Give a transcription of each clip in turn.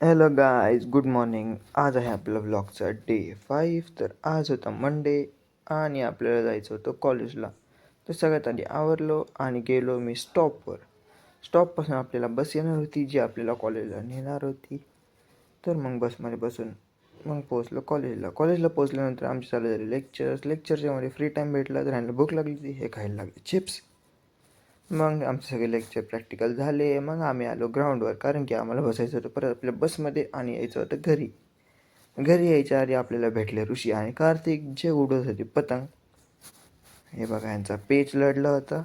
Hello guys, good morning. आज आहे आपला व्लॉगचा डे 5. तर आज होता मंडे आणि आपल्याला जायचं होतं कॉलेजला. तर सगळ्यात आधी आवरलो आणि गेलो मी स्टॉपवर. स्टॉपपासून आपल्याला बस येणार होती जी आपल्याला कॉलेजला नेणार होती. तर मग बसमध्ये बसून मग पोचलो कॉलेजला. कॉलेजला पोचल्यानंतर आमचे चालू झाले लेक्चरच्या मध्ये फ्री टाईम भेटला तर ह्यांना भूक लागली होती, हे खायला लागले चिप्स. मग आमचे सगळे लेक्चर प्रॅक्टिकल झाले. मग आम्ही आलो ग्राउंडवर, कारण की आम्हाला बसायचं होतं परत आपल्या बसमध्ये आणि यायचं होतं घरी. घरी यायच्या आधी आपल्याला भेटले ऋषी आणि कार्तिक, जे उडत होते पतंग. हे बघा, यांचा पेच लढला होता.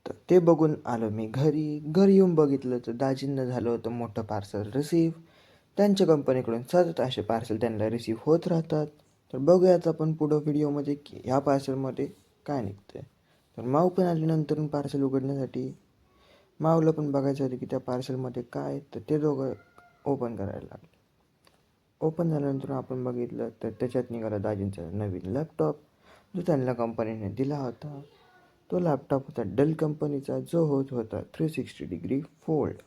तर ते बघून आलो मी घरी येऊन बघितलं तर दाजींना झालं होतं मोठं पार्सल रिसीव्ह. त्यांच्या कंपनीकडून सतत असे पार्सल त्यांना रिसीव्ह होत राहतात. तर बघूयात आपण पुढं व्हिडिओमध्ये की ह्या पार्सलमध्ये काय निघतं. तर माऊ पण आल्यानंतर पार्सल उघडण्यासाठी माऊला पण बघायचं होतं की त्या पार्सलमध्ये काय. तर ते दोघं ओपन करायला लागले. ओपन झाल्यानंतर आपण बघितलं तर त्याच्यात निघाला दाजींचा नवीन लॅपटॉप, जो त्यांना कंपनीने दिला होता. तो लॅपटॉप होता डेल कंपनीचा, जो होत होता 360 डिग्री फोल्ड.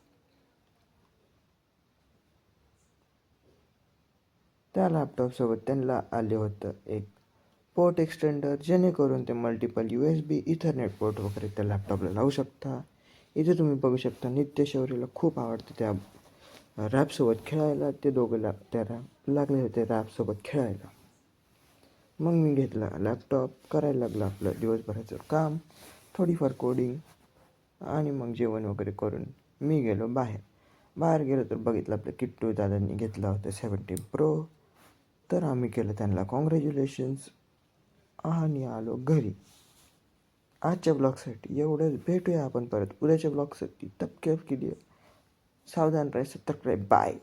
त्या लॅपटॉपसोबत त्यांना आले होतं एक पोर्ट एक्सटेंडर, जेणेकरून ते मल्टिपल USB इथरनेट पोर्ट वगैरे त्या लॅपटॉपला लावू शकता. इथे तुम्ही बघू शकता नित्य शौर्यला खूप आवडते त्या रॅपसोबत खेळायला. ते दोघं त्या लागले होते रॅपसोबत खेळायला. मग मी घेतला लॅपटॉप, करायला लागला आपलं दिवसभराचं काम, थोडीफार कोडिंग, आणि मग जेवण वगैरे करून मी गेलो बाहेर गेलो तर बघितलं आपलं किट्टू दादांनी घेतला होता 17 Pro. तर आम्ही केलं त्यांना कॉंग्रॅच्युलेशन्स आणि आलो घरी. आजच्या ब्लॉगसाठी एवढंच. भेटूया आपण परत उद्याच्या ब्लॉगसाठी. तब केअर कीजिए, सावधान रहे, सतर्क रहे. बाय.